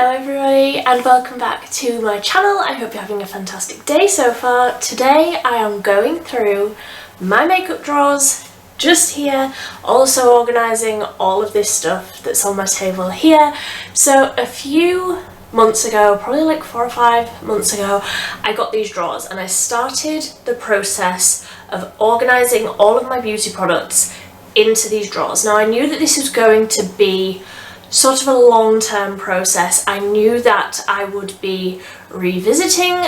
Hello everybody and welcome back to my channel. I hope you're having a fantastic day so far. Today I am going through my makeup drawers just here, also organising all of this stuff that's on my table here. So a few months ago, probably like 4 or 5 months ago, I got these drawers and I started the process of organising all of my beauty products into these drawers. Now I knew that this was going to be sort of a long-term process. I knew that I would be revisiting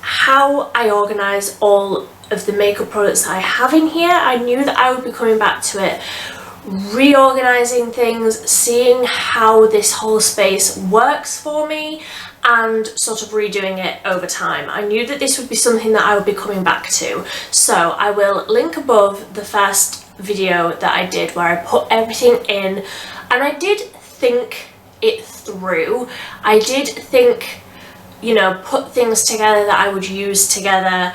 how I organise all of the makeup products that I have in here. I knew that I would be coming back to it, reorganising things, seeing how this whole space works for me and sort of redoing it over time. I knew that this would be something that I would be coming back to. So I will link above the first video that I did where I put everything in, and I did think it through. I did think, you know, put things together that I would use together,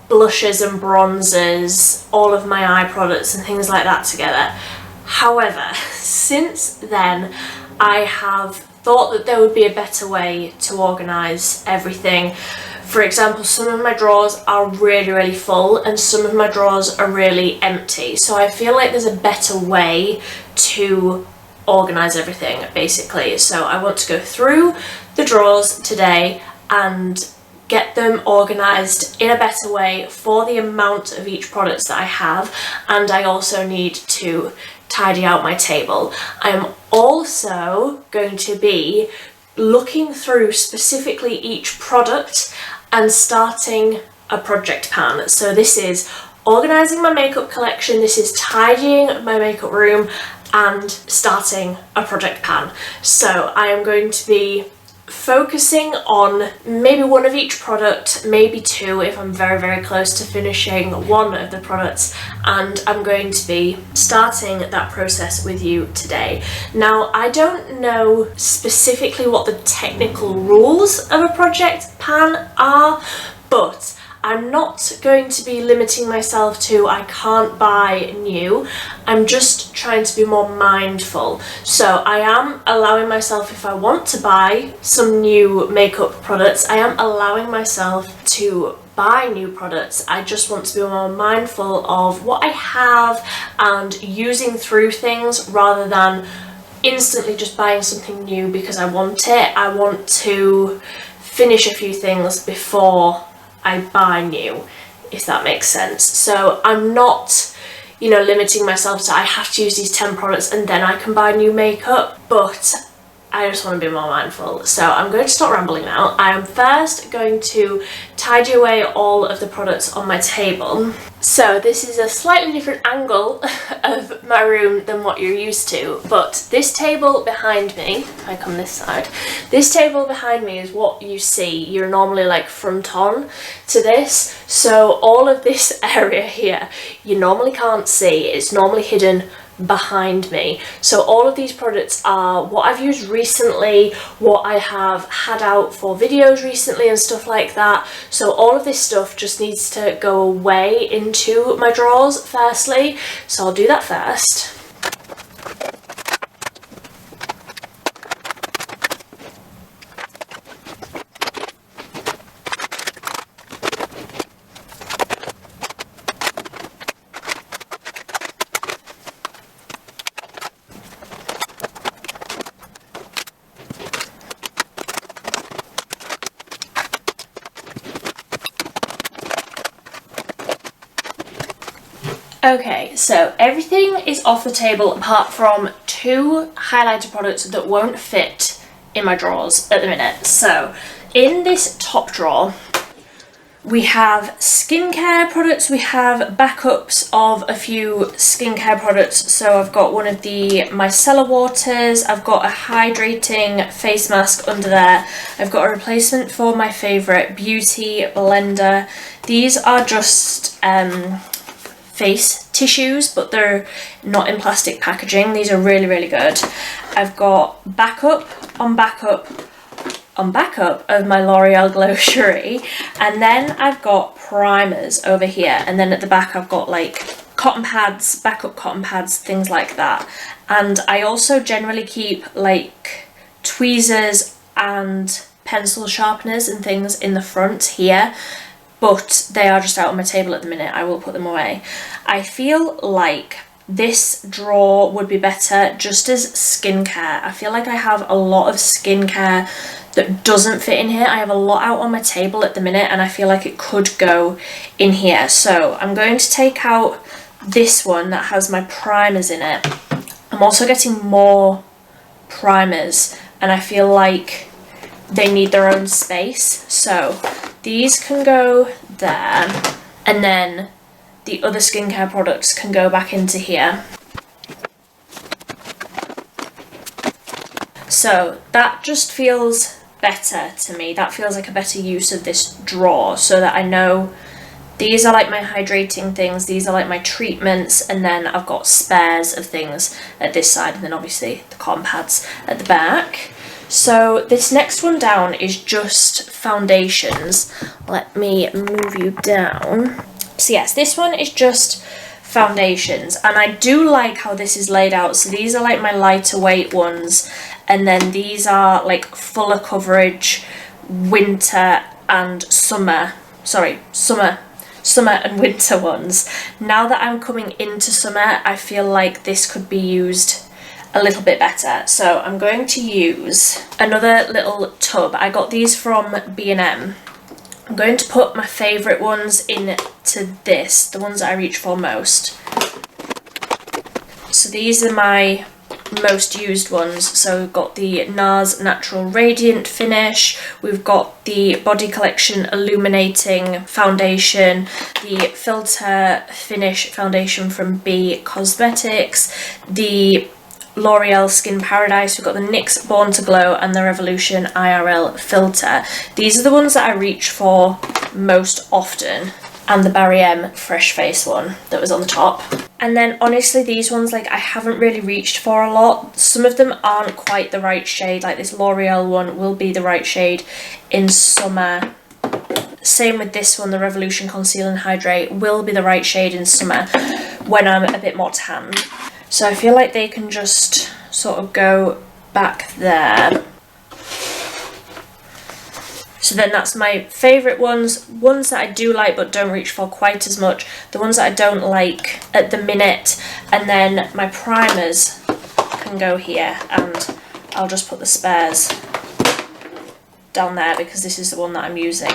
blushes and bronzers, all of my eye products and things like that together. However, since then I have thought that there would be a better way to organise everything. For example, some of my drawers are really full and some of my drawers are really empty. So I feel like there's a better way to organise everything basically. So I want to go through the drawers today and get them organised in a better way for the amount of each product that I have, and I also need to tidy out my table. I'm also going to be looking through specifically each product and starting a project pan. So this is organising my makeup collection, this is tidying my makeup room and starting a project pan. So I am going to be focusing on maybe one of each product, maybe two if I'm very close to finishing one of the products, and I'm going to be starting that process with you today. Now I don't know specifically what the technical rules of a project pan are, but I'm not going to be limiting myself to I can't buy new. I'm just trying to be more mindful. So I am allowing myself, if I want to buy some new makeup products, I am allowing myself to buy new products. I just want to be more mindful of what I have and using through things rather than instantly just buying something new because I want it. I want to finish a few things before I buy new, if that makes sense. So I'm not, you know, limiting myself to I have to use these 10 products and then I can buy new makeup, but I just want to be more mindful. So I'm going to stop rambling now. I am first going to tidy away all of the products on my table. So this is a slightly different angle of my room than what you're used to, but this table behind me, if I come this side, this table behind me is what you see. You're normally like front on to this. So all of this area here, you normally can't see. It's normally hidden behind me. So all of these products are what I've used recently, what I have had out for videos recently and stuff like that. So all of this stuff just needs to go away into my drawers firstly. So I'll do that first. Okay, so everything is off the table apart from 2 highlighter products that won't fit in my drawers at the minute. So in this top drawer we have skincare products, we have backups of a few skincare products. So I've got one of the micellar waters, I've got a hydrating face mask under there, I've got a replacement for my favourite beauty blender. These are just face tissues, but they're not in plastic packaging. These are really good. I've got backup on backup on backup of my L'Oreal Glow Cherie, and then I've got primers over here, and then at the back I've got like cotton pads, backup cotton pads, things like that. And I also generally keep like tweezers and pencil sharpeners and things in the front here, but they are just out on my table at the minute. I will put them away. I feel like this drawer would be better just as skincare. I feel like I have a lot of skincare that doesn't fit in here. I have a lot out on my table at the minute and I feel like it could go in here. So I'm going to take out this one that has my primers in it. I'm also getting more primers and I feel like they need their own space. So these can go there, and then the other skincare products can go back into here. So that just feels better to me. That feels like a better use of this drawer, so that I know these are like my hydrating things, these are like my treatments, and then I've got spares of things at this side, and then obviously the cotton pads at the back. So this next one down is just foundations. Let me move you down. So yes, this one is just foundations, and I do like how this is laid out. So these are like my lighter weight ones, and then these are like fuller coverage winter and summer and winter ones. Now that I'm coming into summer, I feel like this could be used a little bit better. So I'm going to use another little tub. I got these from B&M. I'm going to put my favourite ones into this, the ones that I reach for most. So these are my most used ones. So we've got the NARS Natural Radiant Finish, we've got the Body Collection Illuminating Foundation, the Filter Finish Foundation from B Cosmetics, the L'Oreal Skin Paradise, we've got the NYX Born to Glow, and the Revolution IRL Filter. These are the ones that I reach for most often, and the Barry M Fresh Face one that was on the top. And then honestly, these ones, like, I haven't really reached for a lot. Some of them aren't quite the right shade, like this L'Oreal one will be the right shade in summer. Same with this one, the Revolution Conceal and Hydrate will be the right shade in summer when I'm a bit more tanned. So I feel like they can just sort of go back there. So then that's my favourite ones that I do like but don't reach for quite as much, the ones that I don't like at the minute, and then my primers can go here, and I'll just put the spares down there because this is the one that I'm using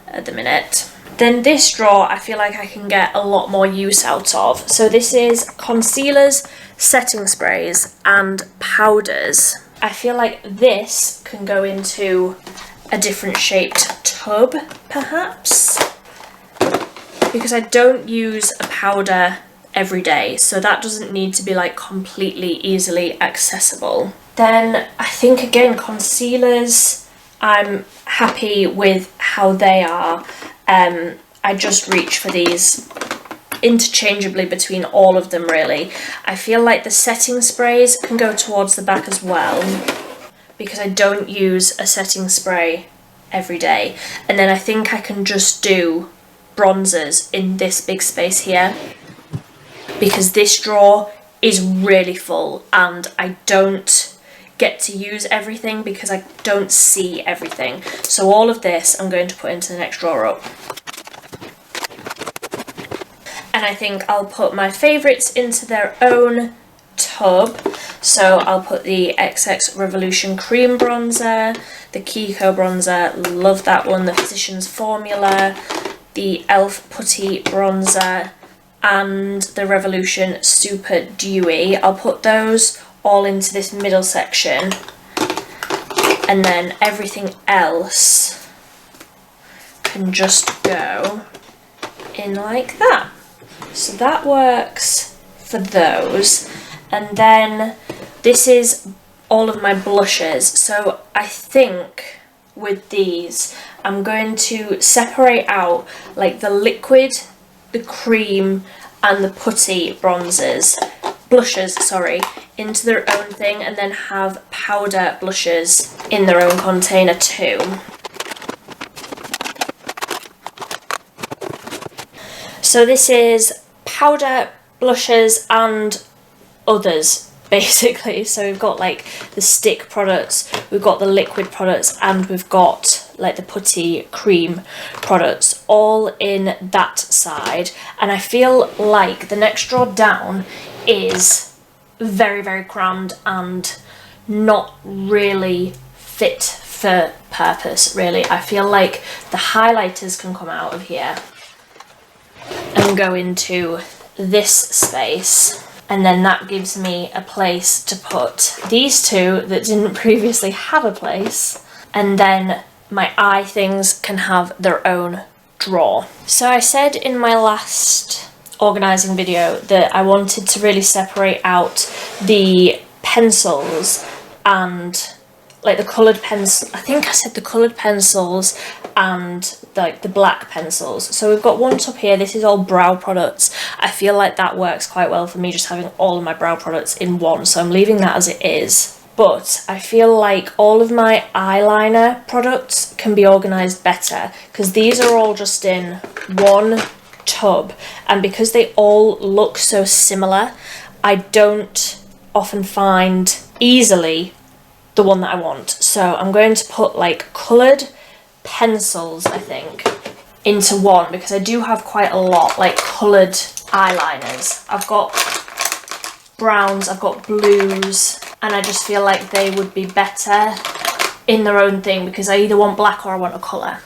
at the minute. Then this drawer I feel like I can get a lot more use out of. So this is concealers, setting sprays and powders. I feel like this can go into a different shaped tub perhaps, because I don't use a powder every day, so that doesn't need to be like completely easily accessible. Then I think again concealers, I'm happy with how they are. I just reach for these interchangeably between all of them really. I feel like the setting sprays can go towards the back as well, because I don't use a setting spray every day. And then I think I can just do bronzers in this big space here, because this drawer is really full and I don't get to use everything because I don't see everything. So all of this I'm going to put into the next drawer up. And I think I'll put my favourites into their own tub. So I'll put the XX Revolution Cream Bronzer, the Kiko Bronzer, love that one, the Physicians Formula, the e.l.f. Putty Bronzer, and the Revolution Super Dewy. I'll put those all into this middle section, and then everything else can just go in like that. So that works for those. And then this is all of my blushes. So I think with these I'm going to separate out like the liquid, the cream and the putty blushes, into their own thing, and then have powder blushes in their own container too. So this is powder, blushes and others basically. So we've got like the stick products, we've got the liquid products, and we've got like the putty cream products all in that side. And I feel like the next drawer down is very, very crammed and not really fit for purpose, really. I feel like the highlighters can come out of here and go into this space, and then that gives me a place to put these two that didn't previously have a place, and then my eye things can have their own drawer. So I said in my last organising video that I wanted to really separate out the pencils and like the coloured pencil, I think I said the coloured pencils and like the black pencils. So we've got one top here, this is all brow products. I feel like that works quite well for me, just having all of my brow products in one, so I'm leaving that as it is. But I feel like all of my eyeliner products can be organised better, because these are all just in one tub, and because they all look so similar, I don't often find easily the one that I want. So I'm going to put like coloured pencils, I think, into one, because I do have quite a lot, like coloured eyeliners. I've got browns, I've got blues, and I just feel like they would be better in their own thing, because I either want black or I want a colour.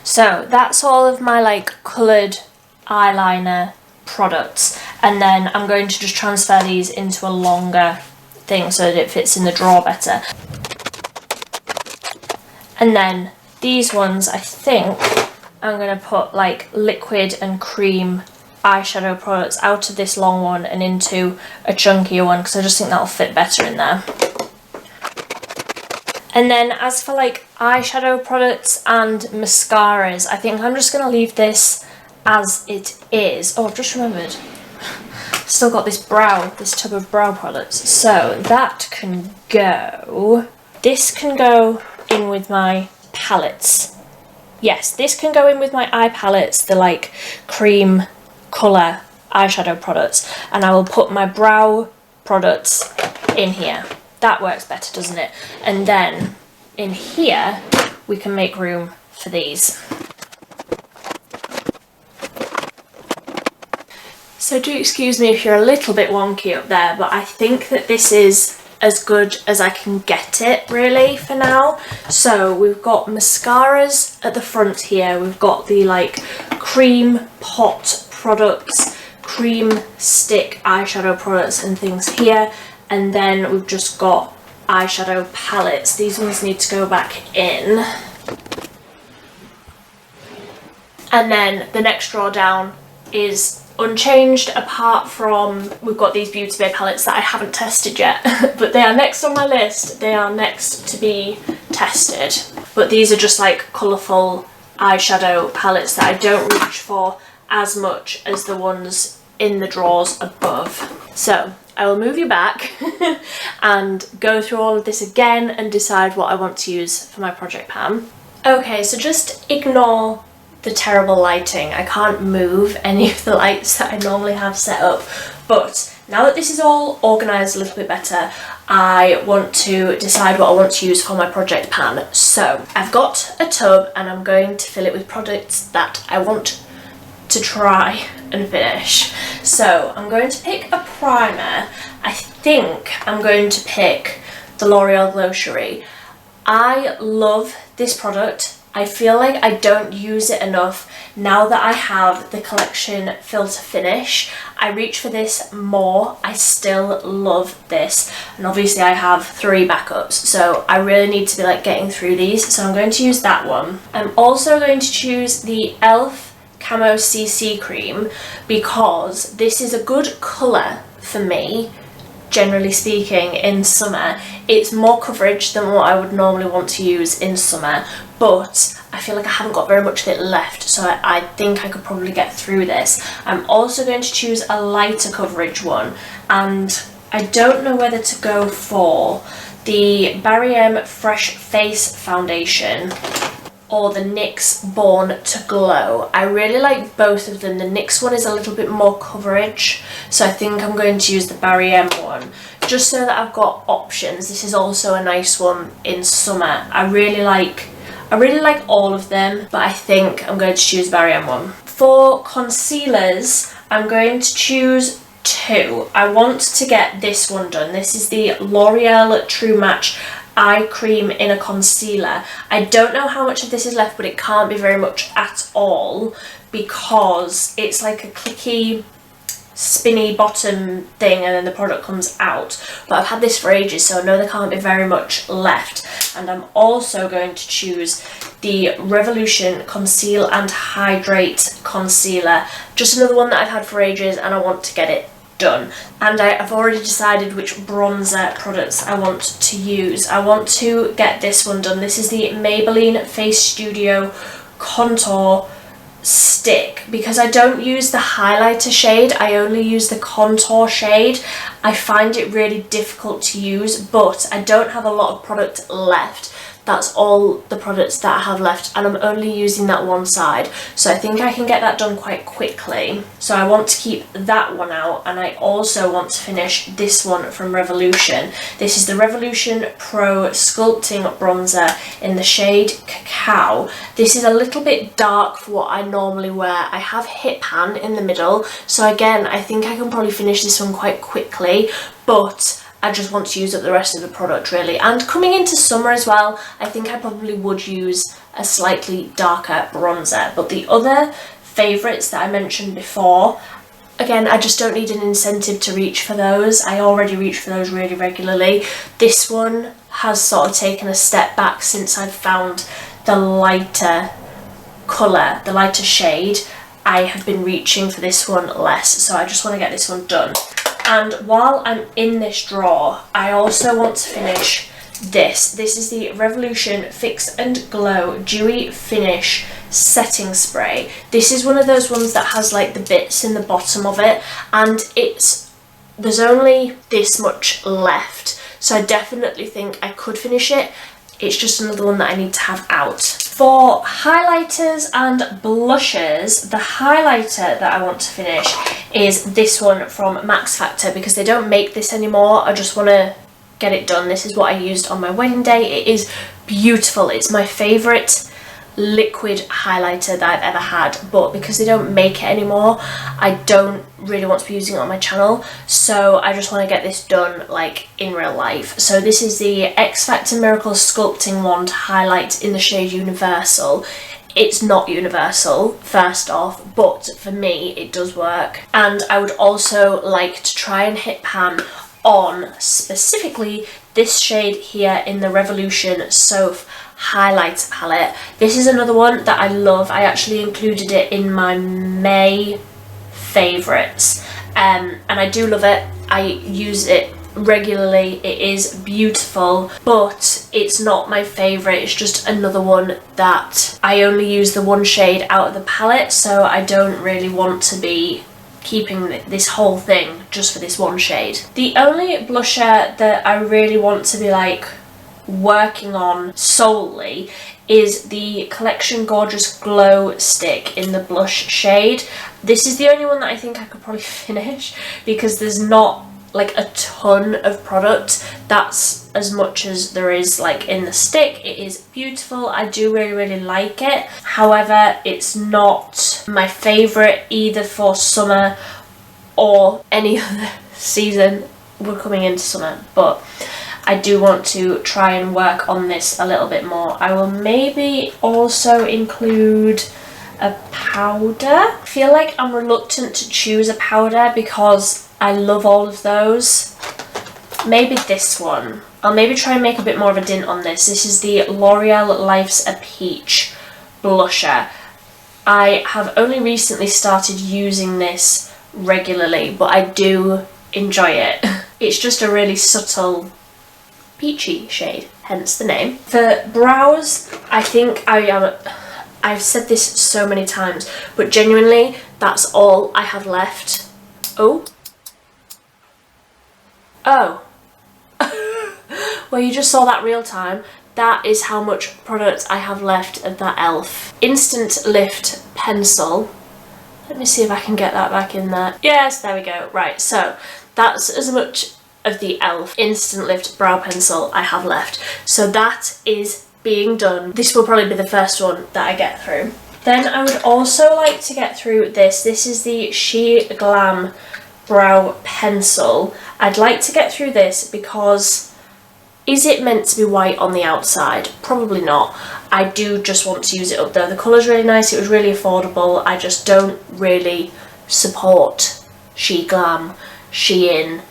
So that's all of my like coloured eyeliner products, and then I'm going to just transfer these into a longer thing so that it fits in the drawer better. And then these ones, I think I'm going to put like liquid and cream eyeshadow products out of this long one and into a chunkier one, because I just think that'll fit better in there. And then as for like eyeshadow products and mascaras, I think I'm just going to leave this as it is. Oh, I've just remembered, still got this tub of brow products, so that can go, this can go in with my palettes. Yes, this can go in with my eye palettes, the like cream colour eyeshadow products, and I will put my brow products in here. That works better, doesn't it? And then in here we can make room for these. So do excuse me if you're a little bit wonky up there, but I think that this is as good as I can get it really for now. So we've got mascaras at the front here, we've got the like cream pot products, cream stick eyeshadow products and things here, and then we've just got eyeshadow palettes. These ones need to go back in. And then the next drawer down is unchanged, apart from we've got these Beauty Bay palettes that I haven't tested yet, but they are next on my list. They are next to be tested. But these are just like colourful eyeshadow palettes that I don't reach for as much as the ones in the drawers above. So I will move you back and go through all of this again and decide what I want to use for my project pan. Okay, so just ignore the terrible lighting. I can't move any of the lights that I normally have set up, but now that this is all organised a little bit better, I want to decide what I want to use for my project pan. So I've got a tub and I'm going to fill it with products that I want to try and finish. So I'm going to pick a primer. I think I'm going to pick the L'Oreal Glow Cherie. I love this product. I feel like I don't use it enough. Now that I have the collection Fill to Finish, I reach for this more. I still love this, and obviously I have 3 backups, so I really need to be like getting through these, so I'm going to use that one. I'm also going to choose the e.l.f. Camo CC cream, because this is a good colour for me, generally speaking, in summer. It's more coverage than what I would normally want to use in summer, but I feel like I haven't got very much of it left, so I think I could probably get through this. I'm also going to choose a lighter coverage one, and I don't know whether to go for the Barry M Fresh Face Foundation or the NYX Born to Glow. I really like both of them. The NYX one is a little bit more coverage so I think I'm going to use the Barry M one, just so that I've got options. This is also a nice one in summer. I really like all of them, but I think I'm going to choose Barry M one. For concealers, I'm going to choose two. I want to get this one done. This is the L'Oreal True Match Eye Cream in a concealer. I don't know how much of this is left, but it can't be very much at all because it's like a clicky, spinny bottom thing and then the product comes out. But I've had this for ages, so I know there can't be very much left. And I'm also going to choose the Revolution Conceal and Hydrate Concealer. Just another one that I've had for ages and I want to get it done. And I've already decided which bronzer products I want to use. I want to get this one done. This is the Maybelline Face Studio Contour Stick, because I don't use the highlighter shade, I only use the contour shade. I find it really difficult to use, but I don't have a lot of product left. That's all the products that I have left, and I'm only using that one side, so I think I can get that done quite quickly. So I want to keep that one out, and I also want to finish this one from Revolution. This is the Revolution Pro Sculpting Bronzer in the shade Cacao. This is a little bit dark for what I normally wear. I have hip hand in the middle, so again, I think I can probably finish this one quite quickly, but I just want to use up the rest of the product really. And coming into summer as well, I think I probably would use a slightly darker bronzer. But the other favourites that I mentioned before, again, I just don't need an incentive to reach for those. I already reach for those really regularly. This one has sort of taken a step back since I've found the lighter colour, the lighter shade. I have been reaching for this one less, so I just want to get this one done. And while I'm in this drawer, I also want to finish this. This is the Revolution Fix and Glow Dewy Finish Setting Spray. This is one of those ones that has like the bits in the bottom of it, and there's only this much left. So I definitely think I could finish it. It's just another one that I need to have out. For highlighters and blushes, the highlighter that I want to finish is this one from Max Factor, because they don't make this anymore. I just want to get it done. This is what I used on my wedding day. It is beautiful. It's my favourite liquid highlighter that I've ever had, but because they don't make it anymore, I don't really want to be using it on my channel, so I just want to get this done like in real life. So this is the X Factor Miracle Sculpting Wand Highlight in the shade Universal. It's not universal, first off, but for me it does work. And I would also like to try and hit pan on specifically this shade here in the Revolution Soph highlight palette. This is another one that I love. I actually included it in my May favourites, and I do love it. I use it regularly. It is beautiful, but it's not my favourite. It's just another one that I only use the one shade out of the palette, so I don't really want to be keeping this whole thing just for this one shade. The only blusher that I really want to be like working on solely is the Collection Gorgeous Glow Stick in the blush shade. This is the only one that I think I could probably finish, because there's not like a ton of product. That's as much as there is like in the stick. It is beautiful. I do really like it. However, it's not my favourite either for summer or any other season. We're coming into summer, but I do want to try and work on this a little bit more. I will maybe also include a powder. I feel like I'm reluctant to choose a powder because I love all of those. Maybe this one. I'll maybe try and make a bit more of a dint on this. This is the L'Oreal Life's a Peach blusher. I have only recently started using this regularly, but I do enjoy it. It's just a really subtle peachy shade, hence the name. For brows, I think I've said this so many times, but genuinely that's all I have left. Oh well, you just saw that real time. That is how much product I have left of that e.l.f. Instant Lift pencil. Let me see if I can get that back in there. Yes, there we go. Right, so that's as much of the e.l.f. Instant Lift brow pencil I have left. So that is being done. This will probably be the first one that I get through. Then I would also like to get through this. This is the She Glam brow pencil. I'd like to get through this because is it meant to be white on the outside? Probably not. I do just want to use it up though. The colour's really nice, it was really affordable. I just don't really support She Glam, Shein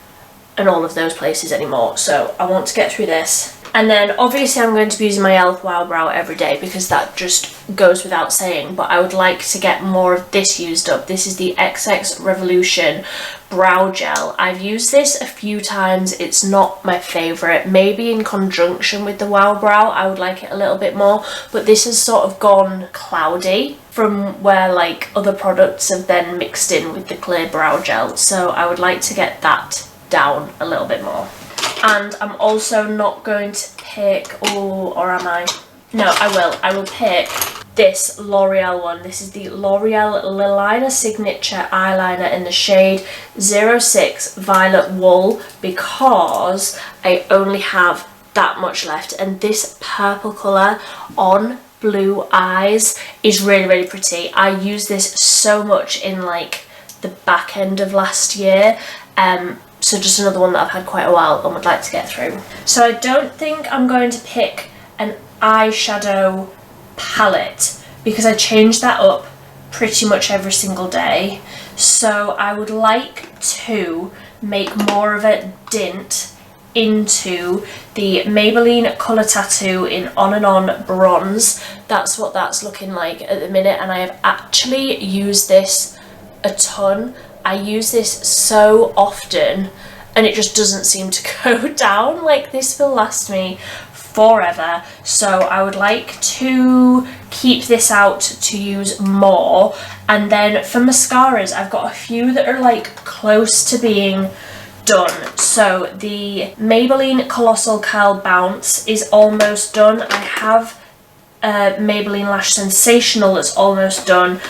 and all of those places anymore. So I want to get through this. And then obviously I'm going to be using my e.l.f. Wow Brow every day because that just goes without saying, but I would like to get more of this used up. This is the XX Revolution Brow Gel. I've used this a few times, it's not my favourite. Maybe in conjunction with the Wow Brow I would like it a little bit more, but this has sort of gone cloudy from where like other products have then mixed in with the clear brow gel. So I would like to get that down a little bit more. And I'm also not going to pick, or am I? No, I will pick this L'Oreal one. This is the L'Oreal Lilina Signature Eyeliner in the shade 06 Violet Wool because I only have that much left. And this purple colour on blue eyes is really, really pretty. I used this so much in like the back end of last year. So just another one that I've had quite a while and would like to get through. So I don't think I'm going to pick an eyeshadow palette because I change that up pretty much every single day. So I would like to make more of a dint into the Maybelline Colour Tattoo in On and On Bronze. That's what that's looking like at the minute, and I have actually used this a ton. I use this so often and it just doesn't seem to go down. Like, this will last me forever. So I would like to keep this out to use more. And then for mascaras, I've got a few that are like close to being done. So the Maybelline Colossal Curl Bounce is almost done. I have Maybelline Lash Sensational that's almost done,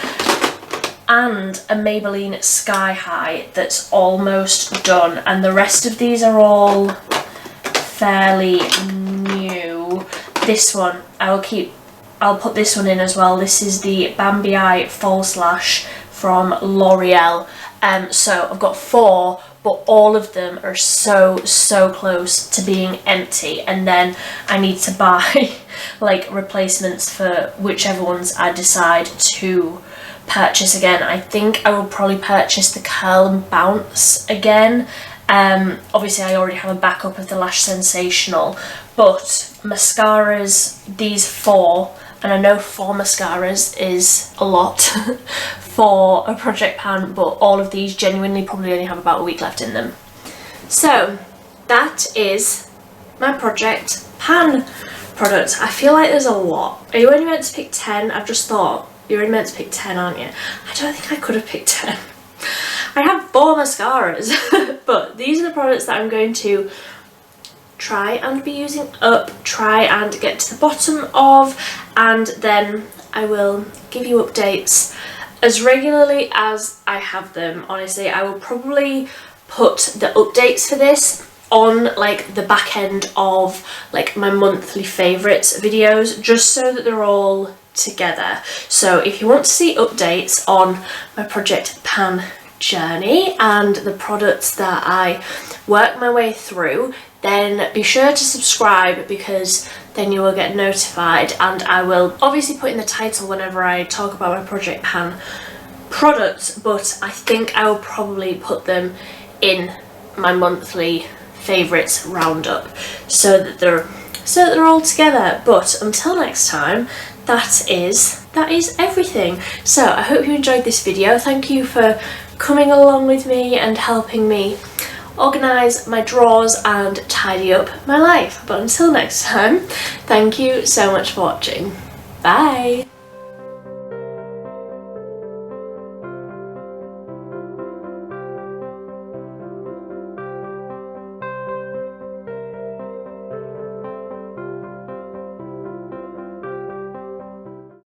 and a Maybelline Sky High that's almost done, and the rest of these are all fairly new. This one I'll put this one in as well. This is the Bambi Eye False Lash from L'Oreal. So I've got 4, but all of them are so close to being empty, and then I need to buy like replacements for whichever ones I decide to purchase again. I think I will probably purchase the Curl and Bounce again. Obviously I already have a backup of the Lash Sensational, but mascaras, these 4, and I know 4 mascaras is a lot for a project pan, but all of these genuinely probably only have about a week left in them. So that is my project pan products. I feel like there's a lot. Are you only meant to pick 10? I've just thought, you're only meant to pick 10, aren't you? I don't think I could have picked 10. I have 4 mascaras, but these are the products that I'm going to try and be using up, try and get to the bottom of, and then I will give you updates as regularly as I have them. Honestly, I will probably put the updates for this on like the back end of like my monthly favourites videos, just so that they're all together. So if you want to see updates on my project pan journey and the products that I work my way through, then be sure to subscribe, because then you will get notified, and I will obviously put in the title whenever I talk about my project pan products, but I think I will probably put them in my monthly favourites roundup so that they're all together. But until next time, that is everything. So I hope you enjoyed this video. Thank you for coming along with me and helping me organise my drawers and tidy up my life. But until next time, thank you so much for watching. Bye!